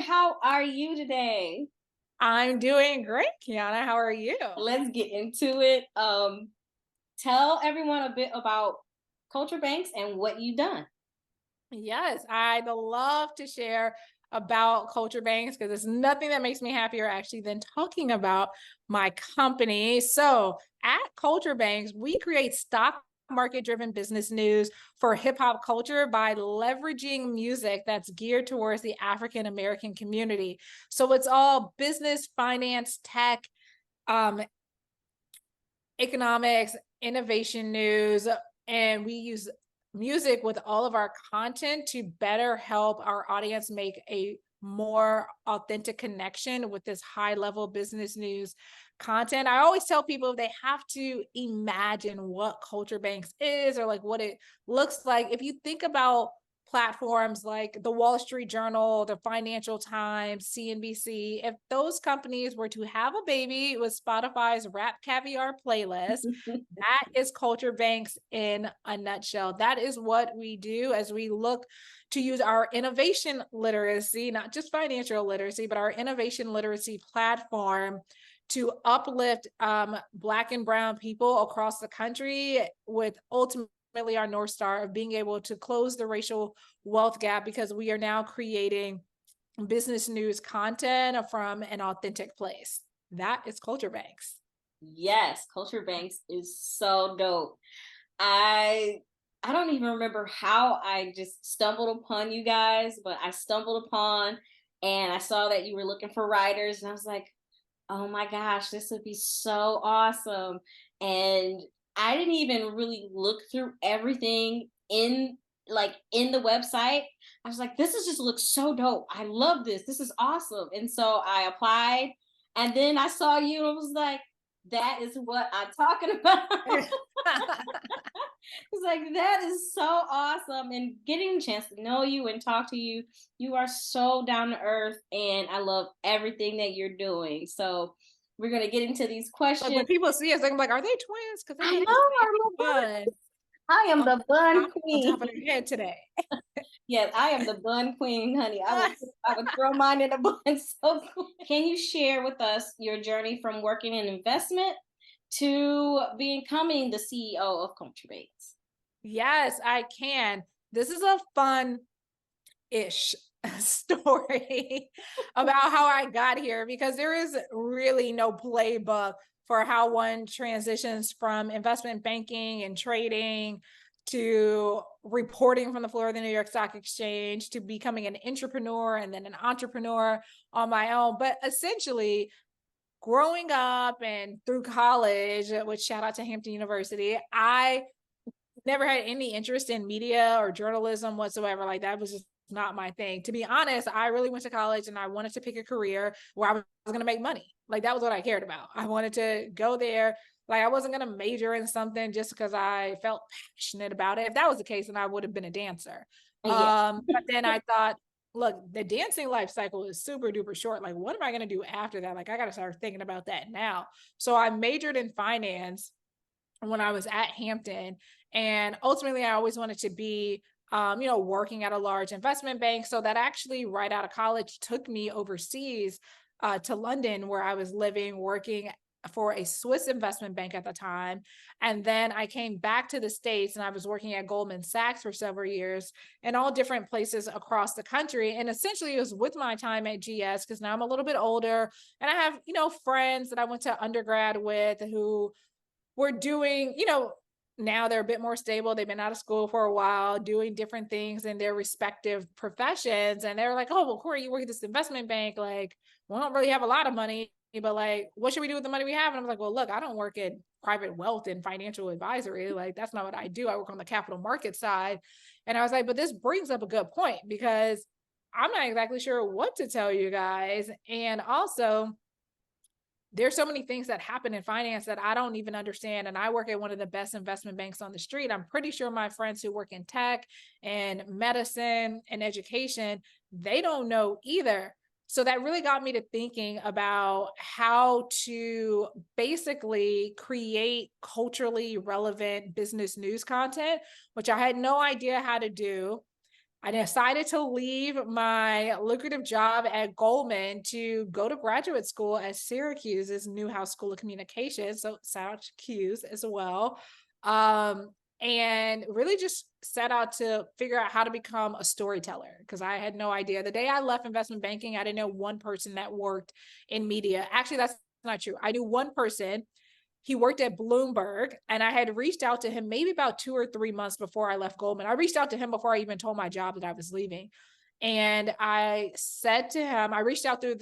How are you today? I'm doing great, Kiana. How are you? Let's get into it. Tell everyone a bit about Culture Banx and what you've done. Yes, I'd love to share about Culture Banx because there's nothing that makes me happier actually than talking about my company. So at Culture Banx, we create stock market driven business news for hip hop culture by leveraging music that's geared towards the African American community. So it's all business, finance, tech, um, economics, innovation news, and we use music with all of our content to better help our audience make a more authentic connection with this high level business news content. I always tell people they have to imagine what Culture Banx is or like what it looks like. If you think about platforms like the Wall Street Journal, the Financial Times, CNBC, if those companies were to have a baby with Spotify's Rap Caviar playlist, that is Culture Banx in a nutshell. That is what we do as we look to use our innovation literacy, not just financial literacy, but our innovation literacy platform to uplift Black and Brown people across the country with ultimately our North Star of being able to close the racial wealth gap because we are now creating business news content from an authentic place. That is Culture Banx. Yes, Culture Banx is so dope. I I don't even remember how I just stumbled upon you guys, but I stumbled upon and I saw that you were looking for writers and I was like, "Oh my gosh, this would be so awesome." And I didn't even really look through everything in the website. I was like, this is just looks so dope. I love this. This is awesome. And so I applied and then I saw you and was like, that is what I'm talking about. It's like that is so awesome. And getting a chance to know you and talk to you, you are so down to earth and I love everything that you're doing. So we're gonna get into these Like questions. when people see us, they're like, "Are they twins?" Because they I got know the same I'm a bun. bun I am on the bun on top queen. of their head today. Yes, I am the bun queen, honey. I would throw mine in a bun. So can you share with us your journey from working in investment to becoming the CEO of Culture Banx? Yes, I can. This is a fun ish story about how I got here because there is really no playbook for how one transitions from investment banking and trading to reporting from the floor of the New York Stock Exchange to becoming an entrepreneur and then an entrepreneur on my own. But essentially, growing up and through college, which shout out to Hampton University, I never had any interest in media or journalism whatsoever. Like that was just not my thing. To be honest, I really went to college and I wanted to pick a career where I was going to make money. Like that was what I cared about. I wanted to go there. Like I wasn't going to major in something just because I felt passionate about it. If that was the case, then I would have been a dancer. Yeah. But then I thought, look, the dancing life cycle is super duper short. Like, what am I going to do after that? Like, I got to start thinking about that now. So I majored in finance when I was at Hampton. And ultimately, I always wanted to be, working at a large investment bank. So that actually, right out of college, took me overseas to London, where I was living, working for a Swiss investment bank at the time. And then I came back to the States and I was working at Goldman Sachs for several years in all different places across the country. And essentially, it was with my time at GS because now I'm a little bit older and I have, friends that I went to undergrad with who were doing, now they're a bit more stable. They've been out of school for a while, doing different things in their respective professions. And they're like, oh, well, Kori, you work at this investment bank. Like, we don't really have a lot of money, but like, what should we do with the money we have? And I'm like, well, look, I don't work in private wealth and financial advisory. Like, that's not what I do. I work on the capital market side. And I was like, but this brings up a good point because I'm not exactly sure what to tell you guys. And also, there's so many things that happen in finance that I don't even understand. And I work at one of the best investment banks on the street. I'm pretty sure my friends who work in tech and medicine and education, they don't know either. So that really got me to thinking about how to basically create culturally relevant business news content, which I had no idea how to do. I decided to leave my lucrative job at Goldman to go to graduate school at Syracuse's Newhouse School of Communication. So shout out to Q's as well. And really just set out to figure out how to become a storyteller because I had no idea. The day I left investment banking, I didn't know one person that worked in media. Actually, that's not true. I knew one person. He worked at Bloomberg, and I had reached out to him maybe about 2 or 3 months before I left Goldman. I reached out to him before I even told my job that I was leaving. And I said to him, I reached out through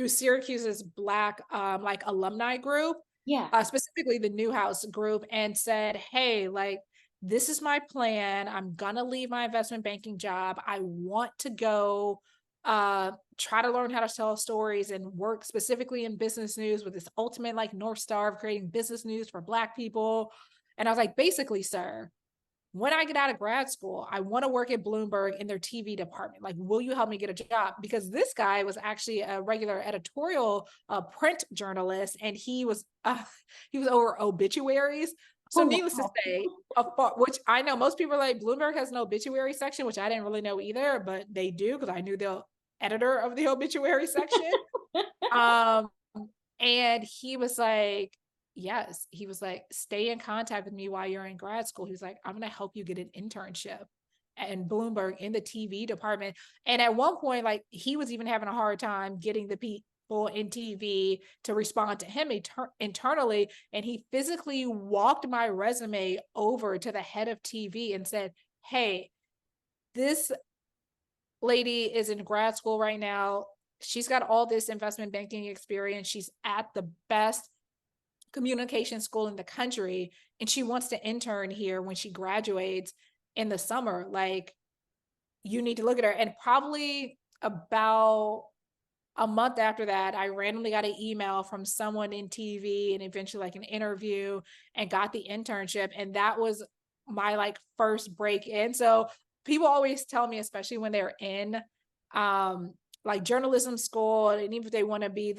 Syracuse's Black like alumni group, Yeah. specifically the Newhouse group, and said, hey, like, this is my plan. I'm gonna leave my investment banking job. I want to go try to learn how to tell stories and work specifically in business news with this ultimate like North Star of creating business news for Black people. And I was like, basically, sir, when I get out of grad school, I want to work at Bloomberg in their TV department. Like, will you help me get a job? Because this guy was actually a regular editorial print journalist, and he was over obituaries. So, Oh, needless to wow. say, which I know most people are like, Bloomberg has an obituary section, which I didn't really know either, but they do because I knew the editor of the obituary section. Um, and he was like, yes, he was like, stay in contact with me while you're in grad school. He was like, I'm going to help you get an internship and Bloomberg in the TV department. And at one point, like he was even having a hard time getting the people in TV to respond to him internally. And he physically walked my resume over to the head of TV and said, hey, this lady is in grad school right now. She's got all this investment banking experience. She's at the best communication school in the country, and she wants to intern here when she graduates in the summer. Like, you need to look at her. And probably about a month after that, I randomly got an email from someone in TV and eventually like an interview and got the internship. And that was my like first break in. So people always tell me, especially when they're in like journalism school, and even if they want to be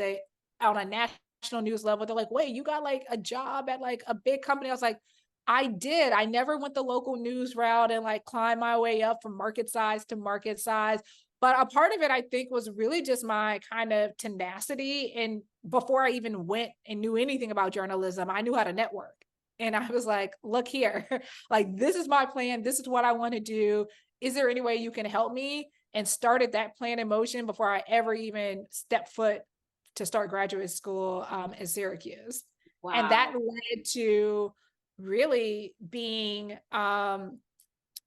on a national news level, they're like, wait, you got like a job at like a big company? I was like, I did. I never went the local news route and like climbed my way up from market size to market size. But a part of it, I think, was really just my kind of tenacity. And before I even went and knew anything about journalism, I knew how to network. And I was like, look here, like, this is my plan. This is what I want to do. Is there any way you can help me? And started that plan in motion before I ever even stepped foot to start graduate school at Syracuse. And that Wow. led to really being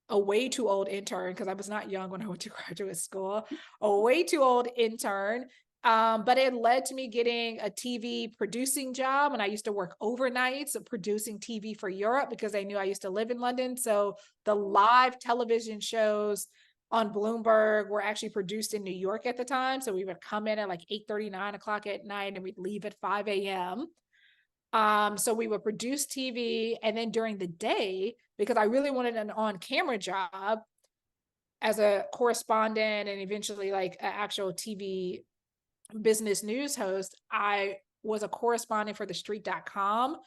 a way too old intern, because I was not young when I went to graduate school, a way too old intern. But it led to me getting a TV producing job. And I used to work overnights producing TV for Europe because they knew I used to live in London. So the live television shows on Bloomberg were actually produced in New York at the time. So we would come in at like 8:30, 9 o'clock at night, and we'd leave at 5 a.m. So we would produce TV, and then during the day, because I really wanted an on-camera job as a correspondent and eventually like an actual TV business news host, I was a correspondent for thestreet.com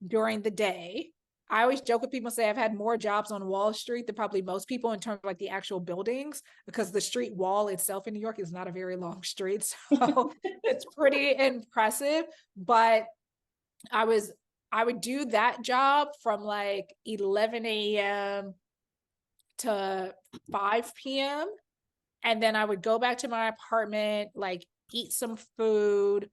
during the day. I always joke with people and say I've had more jobs on Wall Street than probably most people in terms of like the actual buildings, because the street wall itself in New York is not a very long street. So it's pretty impressive. But I would do that job from like 11 a.m. to 5 p.m. And then I would go back to my apartment, like eat some food,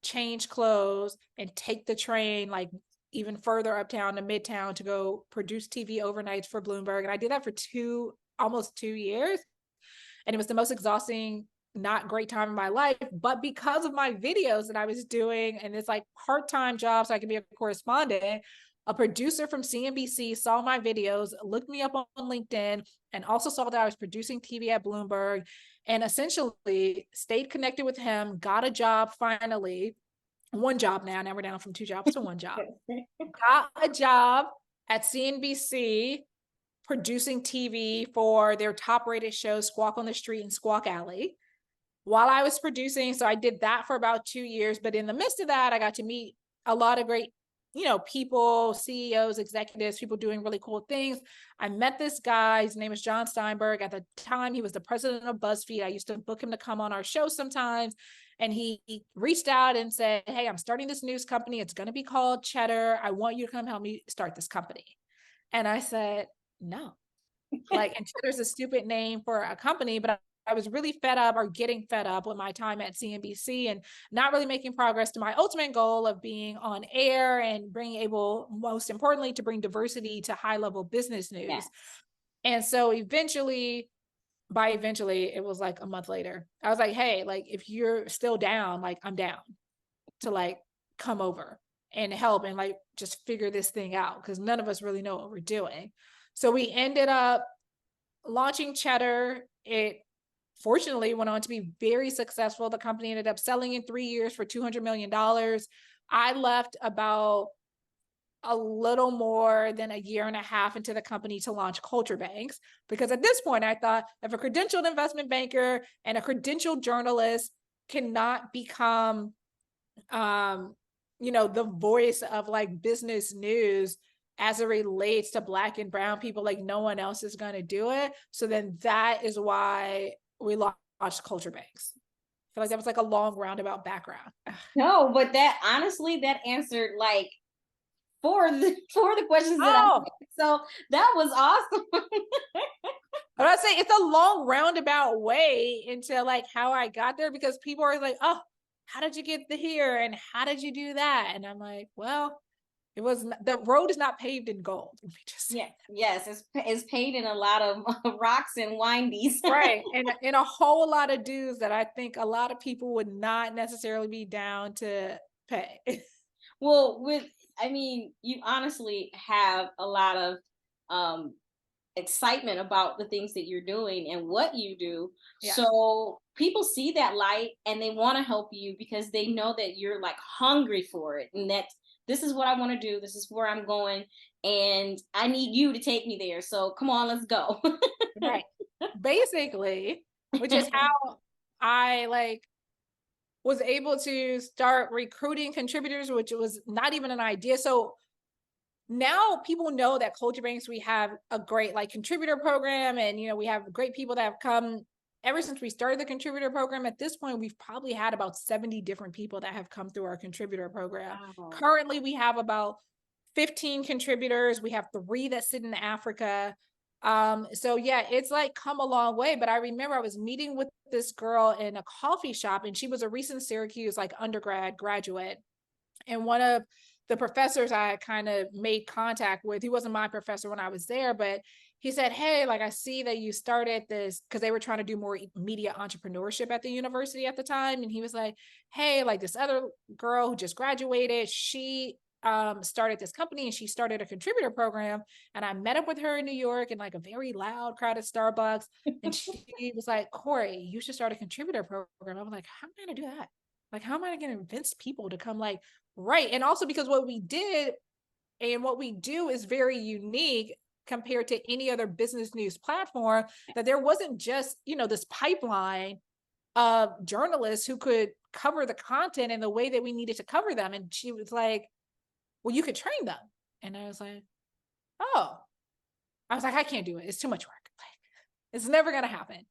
change clothes, and take the train like even further uptown to Midtown to go produce TV overnights for Bloomberg. And I did that for almost 2 years. And it was the most exhausting, not great time in my life. But because of my videos that I was doing, and it's like part-time job so I could be a correspondent, a producer from CNBC saw my videos, looked me up on LinkedIn, and also saw that I was producing TV at Bloomberg, and essentially stayed connected with him, got a job finally, one job now we're down from 2 jobs to 1 job, got a job at CNBC producing TV for their top rated shows, Squawk on the Street and Squawk Alley, while I was producing. So I did that for about 2 years. But in the midst of that, I got to meet a lot of great people, CEOs, executives, people doing really cool things. I met this guy. His name is John Steinberg. At the time, he was the president of BuzzFeed. I used to book him to come on our show sometimes. And he reached out and said, hey, I'm starting this news company. It's going to be called Cheddar. I want you to come help me start this company. And I said, no. And Cheddar's a stupid name for a company, but I was really fed up or getting fed up with my time at CNBC and not really making progress to my ultimate goal of being on air and most importantly, to bring diversity to high level business news. Yes. And so eventually, it was like a month later, I was like, hey, if you're still down, I'm down to come over and help and just figure this thing out, because none of us really know what we're doing. So we ended up launching Cheddar. It fortunately went on to be very successful. The company ended up selling in 3 years for $200 million. I left about a little more than a year and a half into the company to launch Culture Banx, because at this point I thought, if a credentialed investment banker and a credentialed journalist cannot become the voice of business news as it relates to Black and brown people, no one else is going to do it. So then that is why we launched Culture Banx. I feel like that was a long roundabout background. No, but that honestly, that answered for the questions that I had. So that was awesome. But I say it's a long roundabout way into how I got there, because people are like, oh, how did you get here? And how did you do that? And I'm like, well, the road is not paved in gold. Let me just say yes, it's paved in a lot of rocks and windies. Right. And in a whole lot of dues that I think a lot of people would not necessarily be down to pay. Well, you honestly have a lot of excitement about the things that you're doing and what you do. Yeah. So people see that light and they want to help you because they know that you're hungry for it, and that this is what I want to do. This is where I'm going, and I need you to take me there. So come on, let's go. Right. Basically, which is how I was able to start recruiting contributors, which was not even an idea. So now people know that Culture Banx, we have a great contributor program, and we have great people that have come ever since we started the contributor program. At this point, we've probably had about 70 different people that have come through our contributor program. Wow. Currently, we have about 15 contributors. We have 3 that sit in Africa. So yeah, it's come a long way. But I remember I was meeting with this girl in a coffee shop, and she was a recent Syracuse graduate. And one of the professors I kind of made contact with, he wasn't my professor when I was there, but he said, hey, I see that you started this, because they were trying to do more media entrepreneurship at the university at the time. And he was like, hey, this other girl who just graduated, she started this company and she started a contributor program. And I met up with her in New York in a very loud, crowded Starbucks. And she was like, Kori, you should start a contributor program. I was like, how am I going to do that? How am I going to convince people to come right? And also because what we did and what we do is very unique compared to any other business news platform, that there wasn't just, this pipeline of journalists who could cover the content in the way that we needed to cover them. And she was like, well, you could train them. And I was like, oh, I can't do it. It's too much work. It's never going to happen.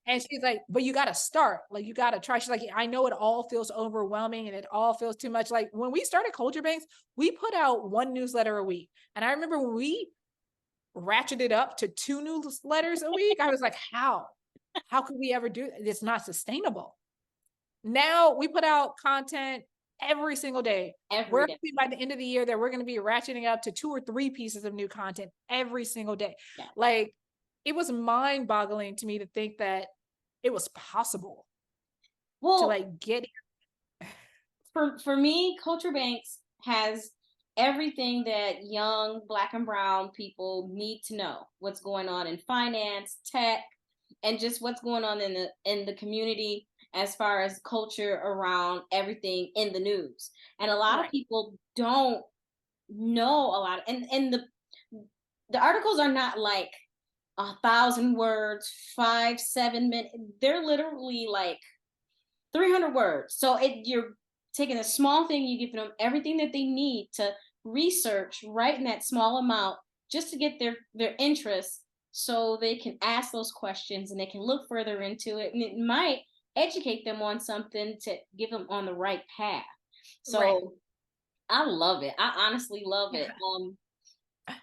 And she's like, but you got to start. You got to try. She's like, I know it all feels overwhelming and it all feels too much. When we started Culture Banx, we put out 1 newsletter a week. And I remember when we ratcheted up to 2 newsletters a week, I was like, how could we ever do it? It's not sustainable. Now we put out content every single day. We're going to be, by the end of the year, that we're going to be ratcheting up to 2 or 3 pieces of new content every single day. Yeah. It was mind-boggling to me to think that it was possible to get here. For me, Culture Banx has everything that young Black and brown people need to know. What's going on in finance, tech, and just what's going on in the community as far as culture around everything in the news. And a lot of people don't know a lot. And the articles are not 1,000 words, 5-7 minutes. They're literally 300 words. So you're taking a small thing, you give them everything that they need to research right in that small amount just to get their interest so they can ask those questions and they can look further into it and it might educate them on something to give them on the right path. Right. So I love it. I honestly love it.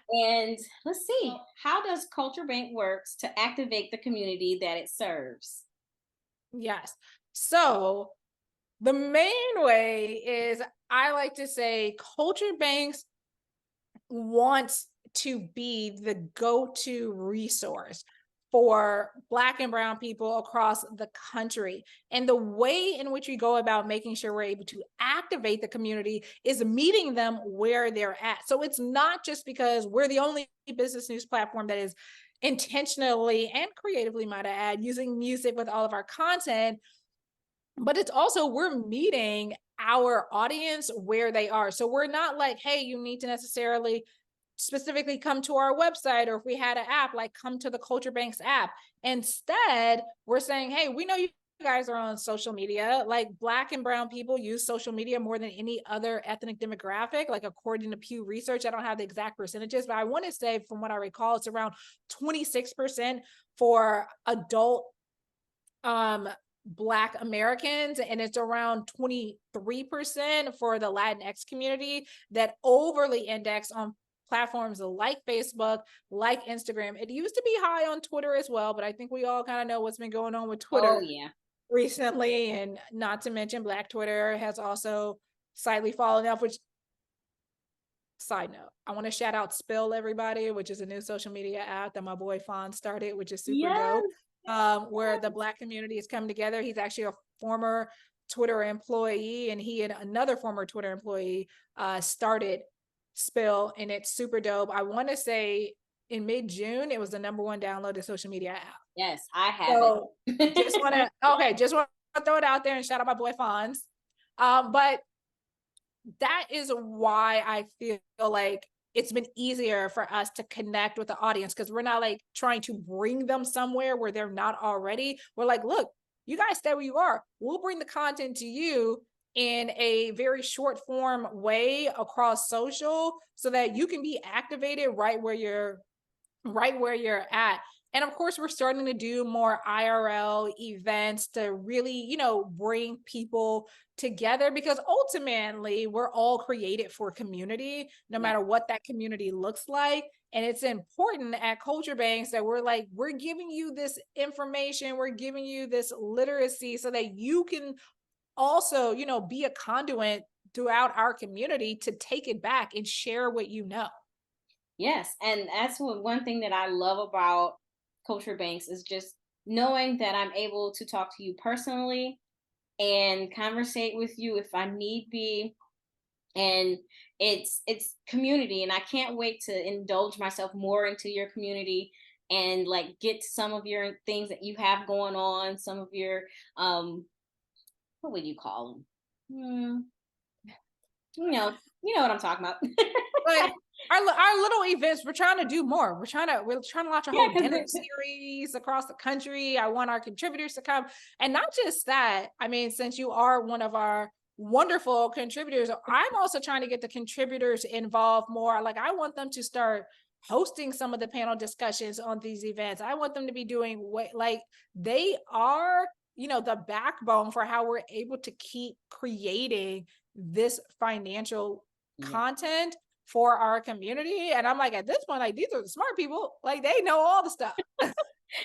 And let's see, how does Culture Bank works to activate the community that it serves? Yes. So the main way is, I like to say, Culture Banks wants to be the go-to resource for Black and Brown people across the country. And the way in which we go about making sure we're able to activate the community is meeting them where they're at. So it's not just because we're the only business news platform that is intentionally and creatively, might I add, using music with all of our content, but it's also we're meeting our audience where they are. So we're not like, hey, you need to necessarily specifically come to our website, or if we had an app, like come to the Culture Banx app. Instead, we're saying, hey, we know you guys are on social media. Like Black and Brown people use social media more than any other ethnic demographic, like according to Pew Research. I don't have the exact percentages, but I want to say from what I recall, it's around 26% for adult Black Americans, and it's around 23% for the Latinx community that overly index on platforms like Facebook, like Instagram. It used to be high on Twitter as well, but I think we all kind of know what's been going on with Oh Twitter yeah. recently, and not to mention Black Twitter has also slightly fallen off, which, side note, I want to shout out Spill Everybody, which is a new social media app that my boy Fawn started, which is super Yes. dope, where the Black community is coming together. He's actually a former Twitter employee, and he and another former Twitter employee started Spill, and it's super dope. I want to say in mid-June, it was the #1 downloaded social media app. Yes, I have So just it. want to, okay, just want to throw it out there and shout out my boy Fonz. But that is why I feel like it's been easier for us to connect with the audience, because we're not like trying to bring them somewhere where they're not already. We're like, look, you guys stay where you are. We'll bring the content to you in a very short form way across social so that you can be activated right where you're at. And of course, we're starting to do more IRL events to really, bring people together, because ultimately we're all created for community, no Yeah. matter what that community looks like. And it's important at Culture Banx that we're giving you this information, we're giving you this literacy so that you can also, be a conduit throughout our community to take it back and share what you know. Yes, and that's one thing that I love about Culture Banx is just knowing that I'm able to talk to you personally and conversate with you if I need be. And it's community, and I can't wait to indulge myself more into your community and like get some of your things that you have going on, some of your what would you call them? You know what I'm talking about. But our little events, we're trying to do more. We're trying to launch a Yeah, whole because dinner series across the country. I want our contributors to come. And not just that, I mean, since you are one of our wonderful contributors, I'm also trying to get the contributors involved more. Like, I want them to start hosting some of the panel discussions on these events. I want them to be doing what, like, they are, the backbone for how we're able to keep creating this financial yeah. content for our community. And I'm like, at this point, like, these are the smart people, like they know all the stuff.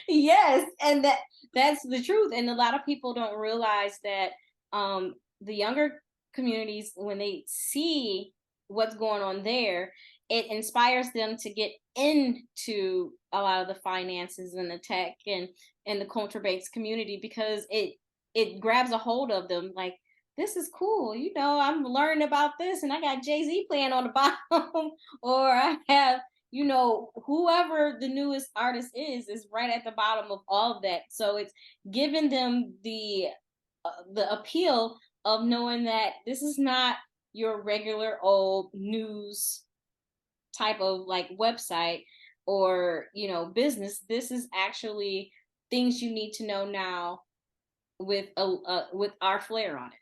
Yes, and that's the truth. And a lot of people don't realize that the younger communities, when they see what's going on there, it inspires them to get into a lot of the finances and the tech and the culture based community, because it grabs a hold of them like, this is cool, I'm learning about this and I got Jay-Z playing on the bottom or I have whoever the newest artist is right at the bottom of all of that. So it's giving them the appeal of knowing that this is not your regular old news type of like website or business. This is actually things you need to know now with with our flair on it.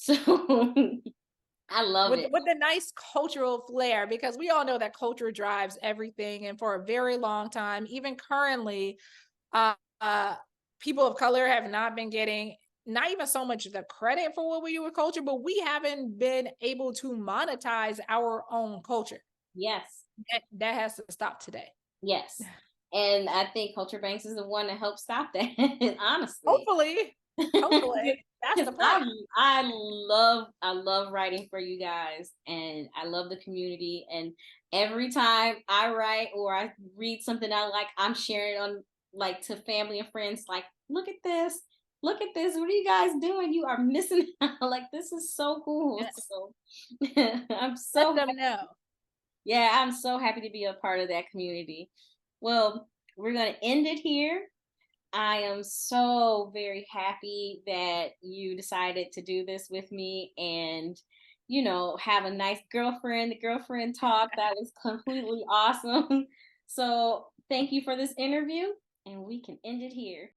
So I love it. With a nice cultural flair, because we all know that culture drives everything. And for a very long time, even currently, uh, uh, people of color have not been getting not even so much the credit for what we do with culture, but we haven't been able to monetize our own culture. Yes. That has to stop today. Yes. And I think Culture Banx is the one to help stop that, honestly. Hopefully, hopefully that's Because the plan. I love writing for you guys, and I love the community. And every time I write or I read something I like, I'm sharing it on, like, to family and friends, like, look at this. Look at this. What are you guys doing? You are missing out. Like, this is so cool. Yes. So I'm Let so them know. yeah, I'm so happy to be a part of that community. Well, we're going to end it here. I am so very happy that you decided to do this with me and, have a nice girlfriend talk. That was completely awesome. So, thank you for this interview, and we can end it here.